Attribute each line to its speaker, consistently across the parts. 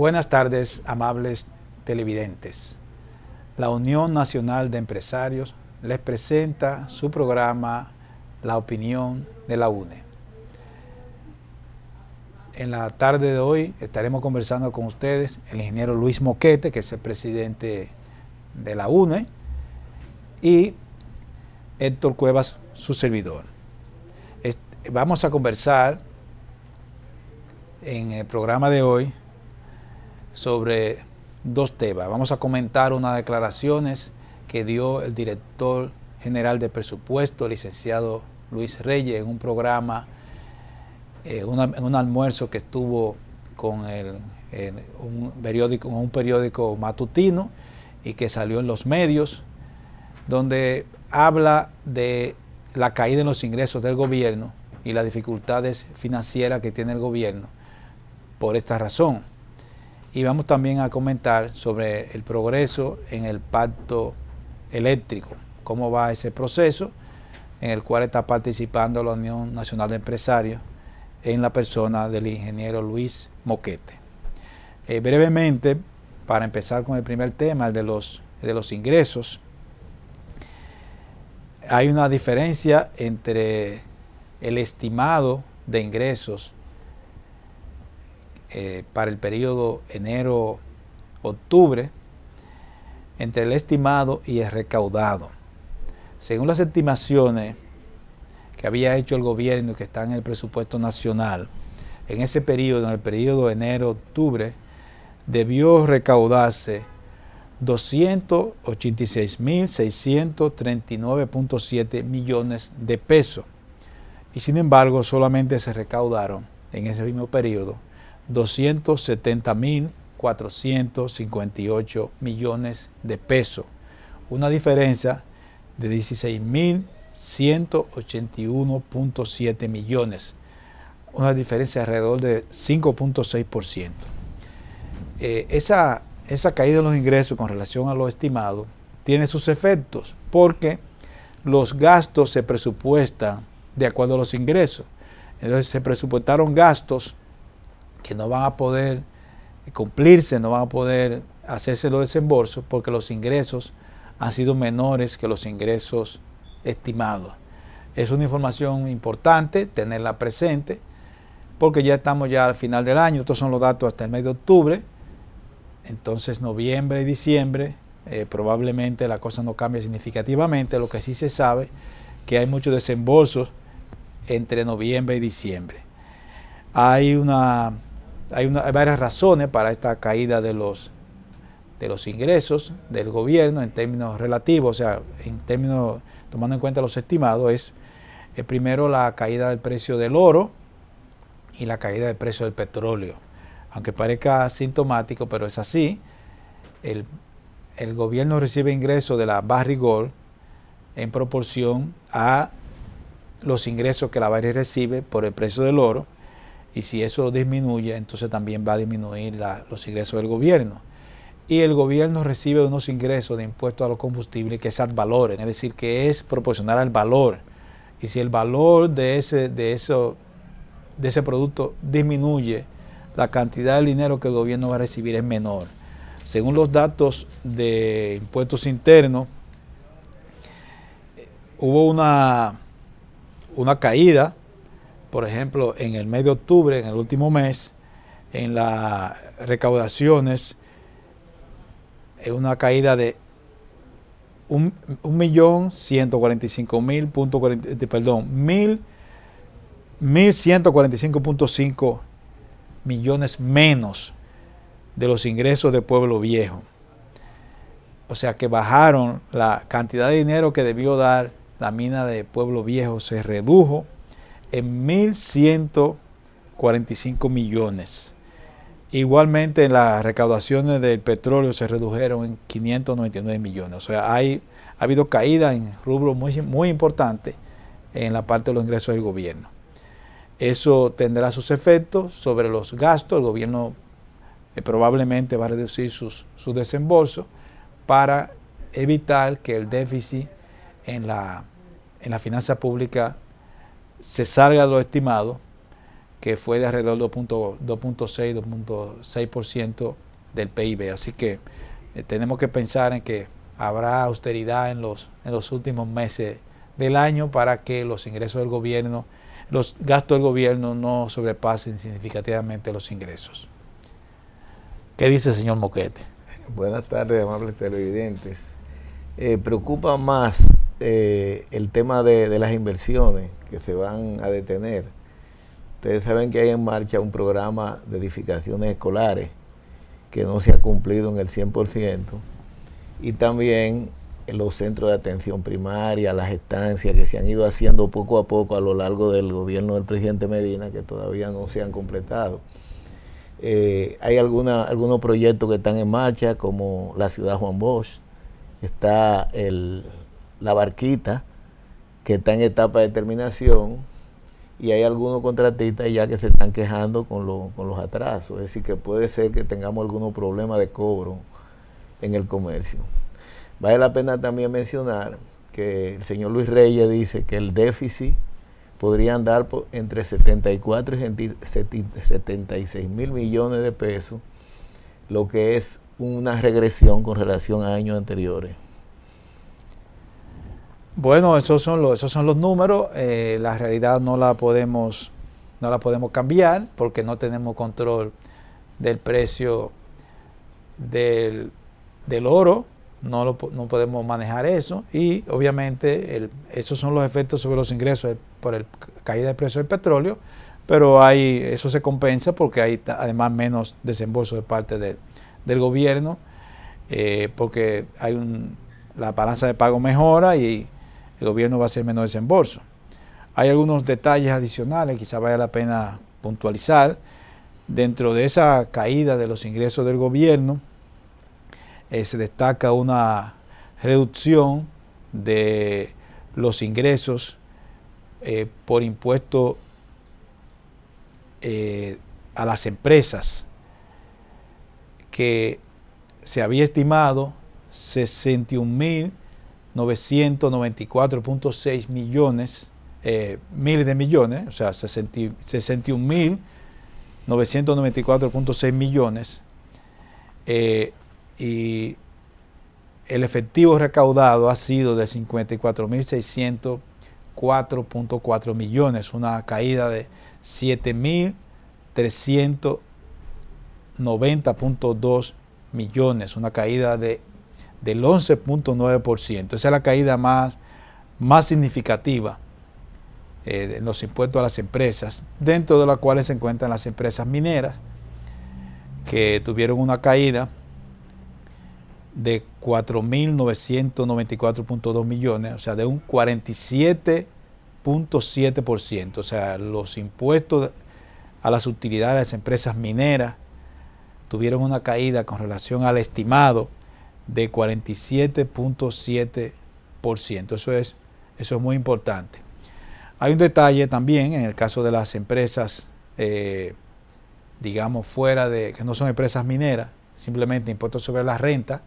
Speaker 1: Buenas tardes, amables televidentes. La Unión Nacional de Empresarios les presenta su programa La Opinión de la UNE. En la tarde de hoy estaremos conversando con ustedes el ingeniero Luis Moquete, que es el presidente de la UNE, y Héctor Cuevas, su servidor. Vamos a conversar en el programa de hoy sobre dos temas. Vamos a comentar unas declaraciones que dio el director general de presupuesto, el licenciado Luis Reyes, en un programa, en un almuerzo que estuvo con un periódico matutino y que salió en los medios, donde habla de la caída en los ingresos del gobierno y las dificultades financieras que tiene el gobierno por esta razón. Y vamos también a comentar sobre el progreso en el pacto eléctrico, cómo va ese proceso en el cual está participando la Unión Nacional de Empresarios en la persona del ingeniero Luis Moquete. Brevemente, para empezar con el primer tema, el de los ingresos, hay una diferencia entre el estimado de ingresos para el periodo enero-octubre, entre el estimado y el recaudado. Según las estimaciones que había hecho el gobierno y que están en el presupuesto nacional, en ese periodo, en el periodo enero-octubre, debió recaudarse 286.639.7 millones de pesos. Y sin embargo, solamente se recaudaron en ese mismo periodo 270.458 millones de pesos. Una diferencia de 16.181.7 millones. Una diferencia alrededor de 5.6%. Esa caída en los ingresos con relación a lo estimado tiene sus efectos, porque los gastos se presupuestan de acuerdo a los ingresos. Entonces se presupuestaron gastos que no van a poder cumplirse, no van a poder hacerse los desembolsos porque los ingresos han sido menores que los ingresos estimados. Es una información importante tenerla presente porque ya estamos al final del año. Estos son los datos hasta el mes de octubre. Entonces noviembre y diciembre probablemente la cosa no cambie significativamente. Lo que sí se sabe que hay muchos desembolsos entre noviembre y diciembre. Hay varias razones para esta caída de los ingresos del gobierno en términos relativos, o sea, en términos tomando en cuenta los estimados. Es primero la caída del precio del oro y la caída del precio del petróleo. Aunque parezca sintomático, pero es así. El gobierno recibe ingresos de la Barrick Gold en proporción a los ingresos que la Barrick recibe por el precio del oro, y si eso disminuye, entonces también va a disminuir los ingresos del gobierno. Y el gobierno recibe unos ingresos de impuestos a los combustibles que es ad valorem, es decir, que es proporcional al valor. Y si el valor de ese producto disminuye, la cantidad de dinero que el gobierno va a recibir es menor. Según los datos de impuestos internos, hubo una caída, por ejemplo, en el mes de octubre, en el último mes, en las recaudaciones, una caída de 1.145.5 millones menos de los ingresos de Pueblo Viejo. O sea que bajaron la cantidad de dinero que debió dar la mina de Pueblo Viejo, se redujo en 1.145 millones. Igualmente las recaudaciones del petróleo se redujeron en 599 millones. O sea, ha habido caída en rubros muy importantes en la parte de los ingresos del gobierno. Eso tendrá sus efectos sobre los gastos. El gobierno probablemente va a reducir sus desembolsos para evitar que el déficit en la finanza pública se salga de lo estimado, que fue de alrededor de 2.6% del PIB. Así que tenemos que pensar en que habrá austeridad en los últimos meses del año para que los ingresos del gobierno, los gastos del gobierno no sobrepasen significativamente los ingresos. ¿Qué dice el señor Moquete?
Speaker 2: Buenas tardes, amables televidentes. Preocupa más el tema de las inversiones que se van a detener. Ustedes saben que hay en marcha un programa de edificaciones escolares que no se ha cumplido en el 100%, y también en los centros de atención primaria, las estancias que se han ido haciendo poco a poco a lo largo del gobierno del presidente Medina, que todavía no se han completado. Hay algunos proyectos que están en marcha, como la ciudad Juan Bosch, está la Barquita, que está en etapa de terminación, y hay algunos contratistas ya que se están quejando con los atrasos. Es decir, que puede ser que tengamos algunos problemas de cobro en el comercio. Vale la pena también mencionar que el señor Luis Reyes dice que el déficit podría andar entre 74 y 76 mil millones de pesos, lo que es una regresión con relación a años anteriores.
Speaker 1: Bueno, esos son los números. La realidad no la podemos cambiar porque no tenemos control del precio del oro. No podemos manejar eso, y obviamente esos son los efectos sobre los ingresos por la caída del precio del petróleo, pero eso se compensa porque hay además menos desembolso de parte del gobierno, porque la balanza de pago mejora y el gobierno va a hacer menos desembolso. Hay algunos detalles adicionales, quizá vale la pena puntualizar. Dentro de esa caída de los ingresos del gobierno, se destaca una reducción de los ingresos por impuesto a las empresas, que se había estimado 61.994.6 millones, miles de millones, o sea, 61.994.6 millones, y el efectivo recaudado ha sido de 54.604.4 millones, una caída de 7.390.2 millones, una caída del 11.9%. Esa es la caída más significativa en los impuestos a las empresas, dentro de las cuales se encuentran las empresas mineras, que tuvieron una caída de 4.994.2 millones, o sea, de un 47.7%. O sea, los impuestos a las utilidades de las empresas mineras tuvieron una caída con relación al estimado de 47.7%. Eso es muy importante. Hay un detalle también en el caso de las empresas, digamos, que no son empresas mineras, simplemente impuestos sobre la renta,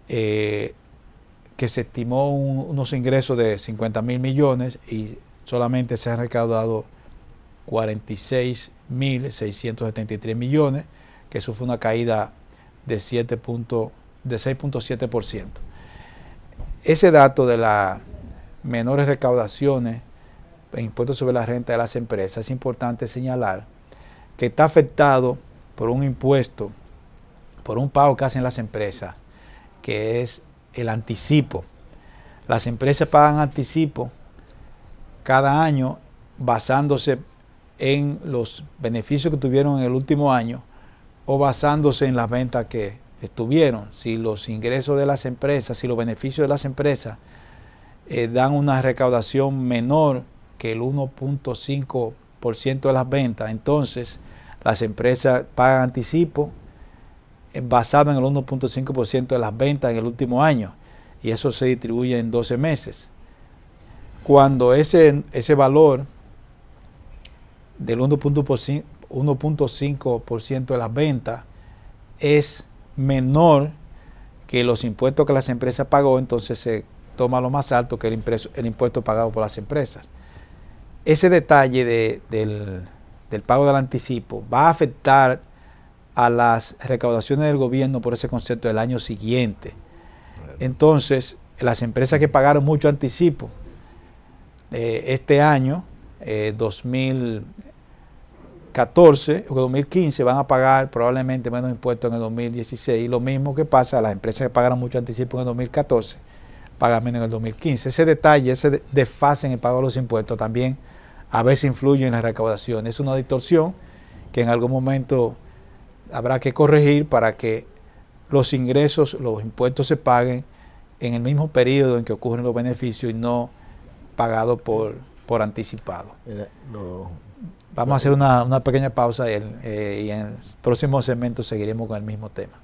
Speaker 1: que se estimó unos ingresos de 50.000 millones y solamente se han recaudado 46.673 millones, que eso fue una caída de 6.7%. Ese dato de las menores recaudaciones en impuestos sobre la renta de las empresas, es importante señalar que está afectado por un impuesto, por un pago que hacen las empresas, que es el anticipo. Las empresas pagan anticipo cada año basándose en los beneficios que tuvieron en el último año o basándose en las ventas que estuvieron. Si los ingresos de las empresas, si los beneficios de las empresas dan una recaudación menor que el 1.5% de las ventas, entonces las empresas pagan anticipo basado en el 1.5% de las ventas en el último año, y eso se distribuye en 12 meses. Cuando ese valor del 1.5% de las ventas es menor que los impuestos que las empresas pagó, entonces se toma lo más alto que el impuesto pagado por las empresas. Ese detalle del pago del anticipo va a afectar a las recaudaciones del gobierno por ese concepto del año siguiente. Entonces, las empresas que pagaron mucho anticipo este año, 2014 o 2015, van a pagar probablemente menos impuestos en el 2016. Y lo mismo que pasa a las empresas que pagaron mucho anticipo en el 2014, pagan menos en el 2015. Ese detalle, ese desfase en el pago de los impuestos también a veces influye en la recaudación. Es una distorsión que en algún momento habrá que corregir para que los ingresos, los impuestos se paguen en el mismo periodo en que ocurren los beneficios y no pagados por anticipado. Vamos a hacer una pequeña pausa y en el próximo segmento seguiremos con el mismo tema.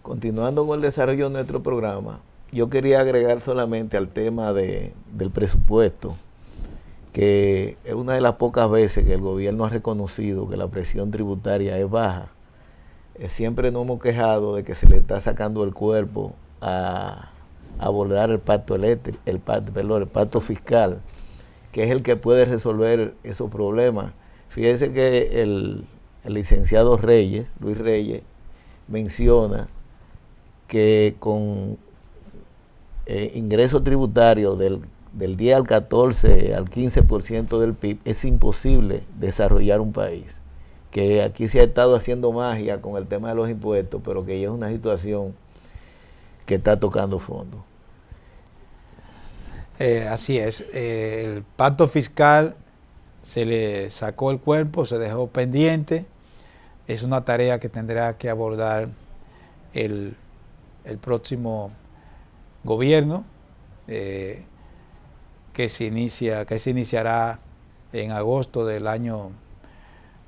Speaker 2: Continuando con el desarrollo de nuestro programa, yo quería agregar solamente al tema del presupuesto, que es una de las pocas veces que el gobierno ha reconocido que la presión tributaria es baja. Siempre nos hemos quejado de que se le está sacando el cuerpo a abordar el pacto eléctrico, el pacto fiscal, que es el que puede resolver esos problemas. Fíjese que el licenciado Luis Reyes, menciona que con ingresos tributarios del 10 al 14 al 15% del PIB es imposible desarrollar un país. Que aquí se ha estado haciendo magia con el tema de los impuestos, pero que ya es una situación que está tocando fondo.
Speaker 1: Así es. El pacto fiscal se le sacó el cuerpo, se dejó pendiente. Es una tarea que tendrá que abordar el próximo gobierno, que se iniciará en agosto del año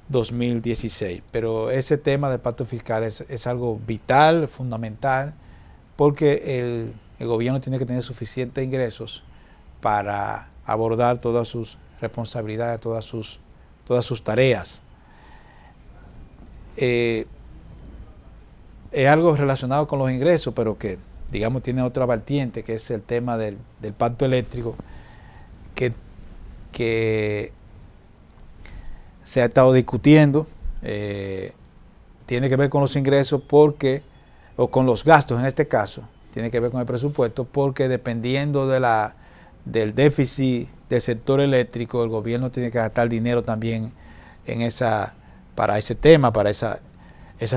Speaker 1: 2016. Pero ese tema del pacto fiscal es algo vital, fundamental, porque el gobierno tiene que tener suficientes ingresos para abordar todas sus responsabilidades, todas sus tareas. Es algo relacionado con los ingresos, pero que, digamos, tiene otra vertiente, que es el tema del pacto eléctrico, que se ha estado discutiendo. Tiene que ver con los ingresos o con los gastos en este caso, tiene que ver con el presupuesto, porque dependiendo del déficit del sector eléctrico, el gobierno tiene que gastar dinero también para ese tema, para esa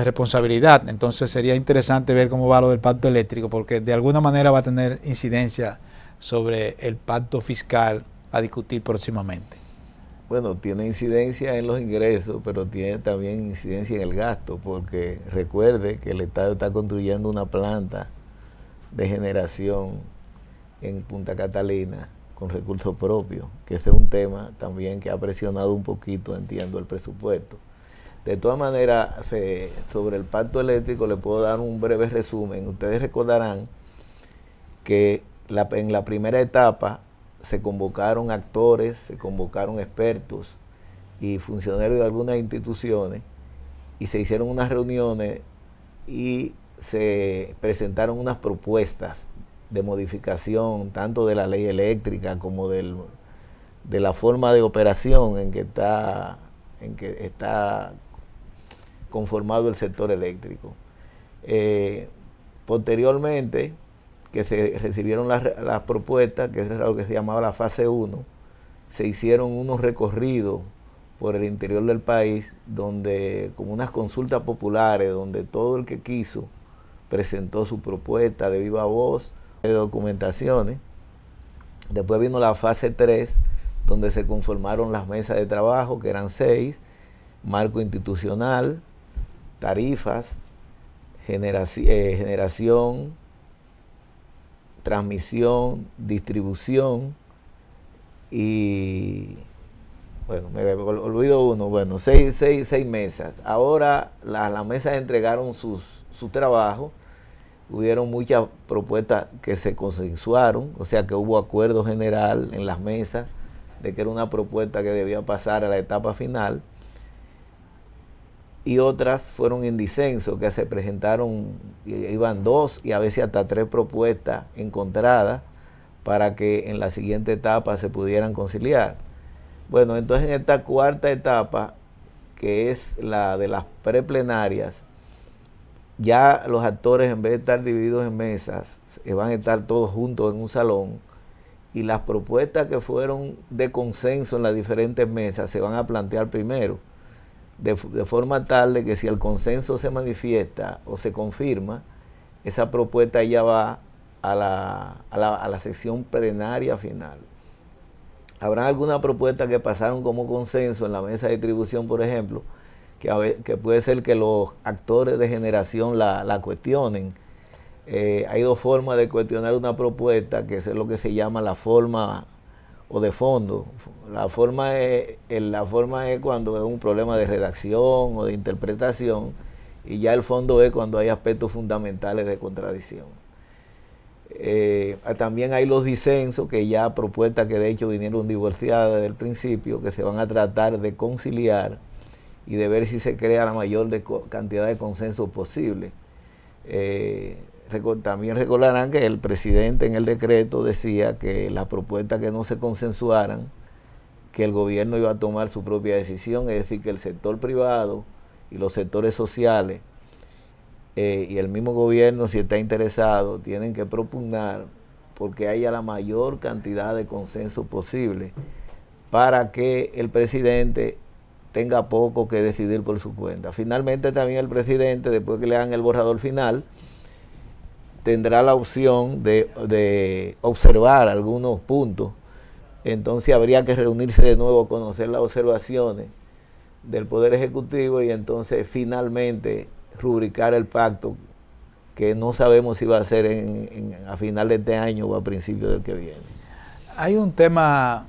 Speaker 1: responsabilidad. Entonces sería interesante ver cómo va lo del pacto eléctrico, porque de alguna manera va a tener incidencia sobre el pacto fiscal a discutir próximamente.
Speaker 2: Bueno, tiene incidencia en los ingresos, pero tiene también incidencia en el gasto, porque recuerde que el Estado está construyendo una planta de generación en Punta Catalina con recursos propios, que ese es un tema también que ha presionado un poquito, entiendo, el presupuesto. De todas maneras, sobre el pacto eléctrico le puedo dar un breve resumen. Ustedes recordarán que en la primera etapa se convocaron actores, se convocaron expertos y funcionarios de algunas instituciones y se hicieron unas reuniones y se presentaron unas propuestas de modificación tanto de la ley eléctrica como de la forma de operación en que está conformado el sector eléctrico. Posteriormente, que se recibieron las propuestas, que es lo que se llamaba la fase 1, se hicieron unos recorridos por el interior del país, donde, como unas consultas populares, donde todo el que quiso presentó su propuesta de viva voz, de documentaciones. Después vino la fase 3, donde se conformaron las mesas de trabajo, que eran 6, marco institucional, tarifas, generación, transmisión, distribución y, bueno, me olvido uno, bueno, seis mesas. Ahora las mesas entregaron su trabajo, hubieron muchas propuestas que se consensuaron, o sea que hubo acuerdo general en las mesas de que era una propuesta que debía pasar a la etapa final, y otras fueron en disenso, que se presentaron, iban 2 y a veces hasta 3 propuestas encontradas para que en la siguiente etapa se pudieran conciliar. Bueno, entonces en esta cuarta etapa, que es la de las preplenarias, ya los actores, en vez de estar divididos en mesas, van a estar todos juntos en un salón, y las propuestas que fueron de consenso en las diferentes mesas se van a plantear primero, de forma tal de que si el consenso se manifiesta o se confirma, esa propuesta ya va a la sesión plenaria final. Habrá algunas propuestas que pasaron como consenso en la mesa de distribución, por ejemplo, que puede ser que los actores de generación la cuestionen. Hay 2 formas de cuestionar una propuesta, que es lo que se llama la forma o de fondo. La forma es cuando es un problema de redacción o de interpretación, y ya el fondo es cuando hay aspectos fundamentales de contradicción. También hay los disensos, que ya propuestas que de hecho vinieron divorciadas desde el principio, que se van a tratar de conciliar y de ver si se crea la mayor cantidad de consenso posible. También recordarán que el presidente en el decreto decía que las propuestas que no se consensuaran, que el gobierno iba a tomar su propia decisión, es decir, que el sector privado y los sectores sociales y el mismo gobierno, si está interesado, tienen que propugnar porque haya la mayor cantidad de consenso posible para que el presidente tenga poco que decidir por su cuenta. Finalmente también el presidente, después que le hagan el borrador final, tendrá la opción de observar algunos puntos. Entonces habría que reunirse de nuevo, conocer las observaciones del Poder Ejecutivo y entonces finalmente rubricar el pacto, que no sabemos si va a ser a final de este año o a principios del que viene.
Speaker 1: Hay un tema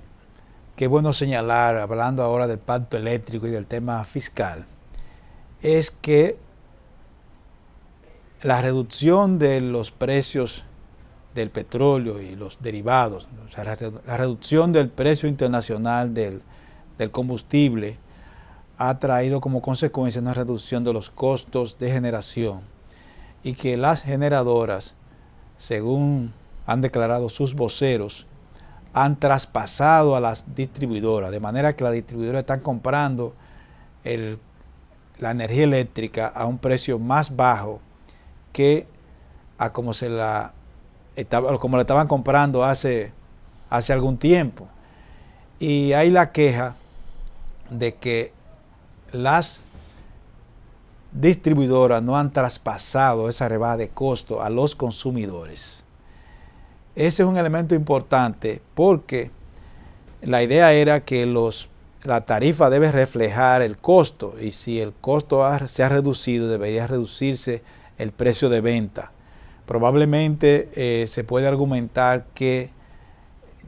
Speaker 1: que es bueno señalar, hablando ahora del pacto eléctrico y del tema fiscal, es que la reducción de los precios del petróleo y los derivados, o sea, la reducción del precio internacional del combustible ha traído como consecuencia una reducción de los costos de generación, y que las generadoras, según han declarado sus voceros, han traspasado a las distribuidoras, de manera que las distribuidoras están comprando la energía eléctrica a un precio más bajo que a como la estaban comprando hace algún tiempo. Y hay la queja de que las distribuidoras no han traspasado esa rebaja de costo a los consumidores. Ese es un elemento importante, porque la idea era que la tarifa debe reflejar el costo, y si el costo se ha reducido, debería reducirse el precio de venta. Probablemente se puede argumentar que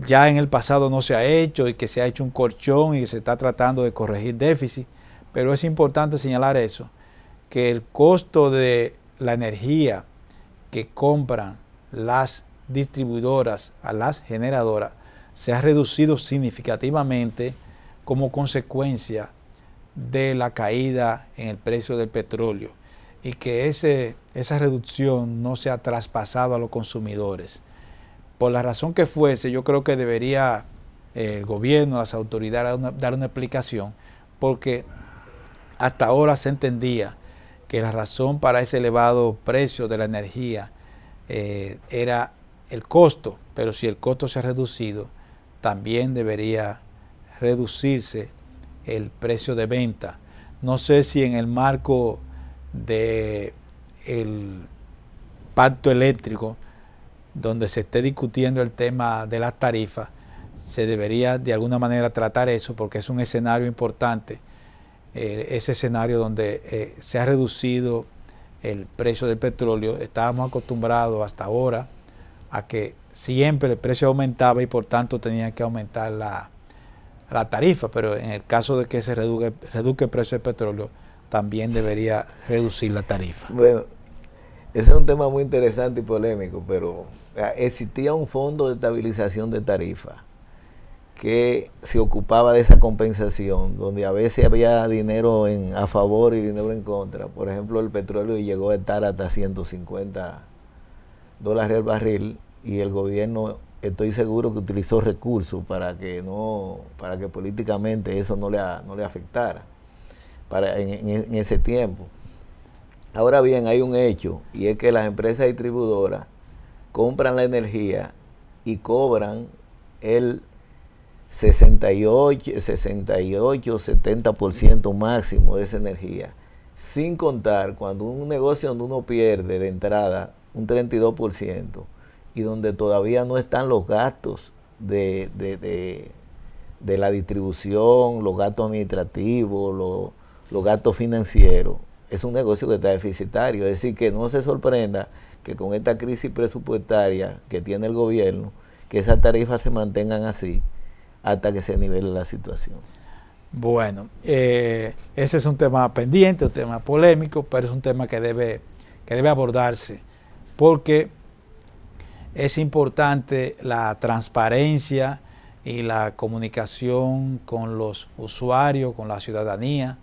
Speaker 1: ya en el pasado no se ha hecho y que se ha hecho un colchón y que se está tratando de corregir déficit, pero es importante señalar eso, que el costo de la energía que compran las distribuidoras a las generadoras se ha reducido significativamente como consecuencia de la caída en el precio del petróleo y que esa reducción no se ha traspasado a los consumidores. Por la razón que fuese, yo creo que debería el gobierno, las autoridades dar una explicación, porque hasta ahora se entendía que la razón para ese elevado precio de la energía era el costo, pero si el costo se ha reducido, también debería reducirse el precio de venta. No sé si en el marco del pacto eléctrico, donde se esté discutiendo el tema de las tarifas, se debería de alguna manera tratar eso, porque es un escenario importante, ese escenario donde se ha reducido el precio del petróleo. Estábamos acostumbrados hasta ahora a que siempre el precio aumentaba y por tanto tenía que aumentar la tarifa, pero en el caso de que se reduzca el precio del petróleo, también debería reducir la tarifa.
Speaker 2: Bueno, ese es un tema muy interesante y polémico, pero existía un fondo de estabilización de tarifa que se ocupaba de esa compensación, donde a veces había dinero a favor y dinero en contra. Por ejemplo, el petróleo llegó a estar hasta $150 el barril y el gobierno, estoy seguro que utilizó recursos para que políticamente eso no le afectara en ese tiempo. Ahora bien, hay un hecho, y es que las empresas distribuidoras compran la energía y cobran el 70% máximo de esa energía, sin contar cuando un negocio donde uno pierde de entrada un 32% y donde todavía no están los gastos de la distribución, los gastos administrativos, los gastos financieros. Es un negocio que está deficitario. Es decir, que no se sorprenda que con esta crisis presupuestaria que tiene el gobierno, que esas tarifas se mantengan así hasta que se nivele la situación.
Speaker 1: Bueno, ese es un tema pendiente, un tema polémico, pero es un tema que debe abordarse, porque es importante la transparencia y la comunicación con los usuarios, con la ciudadanía.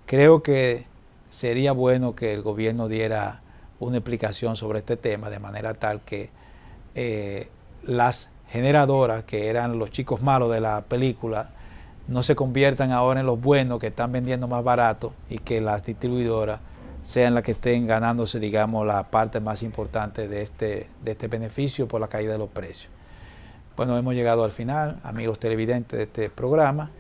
Speaker 1: Creo que sería bueno que el gobierno diera una explicación sobre este tema, de manera tal que las generadoras, que eran los chicos malos de la película, no se conviertan ahora en los buenos que están vendiendo más barato, y que las distribuidoras sean las que estén ganándose, digamos, la parte más importante de este beneficio por la caída de los precios. Bueno, hemos llegado al final, amigos televidentes de este programa,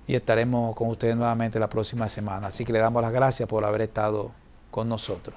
Speaker 1: y estaremos con ustedes nuevamente la próxima semana. Así que le damos las gracias por haber estado con nosotros.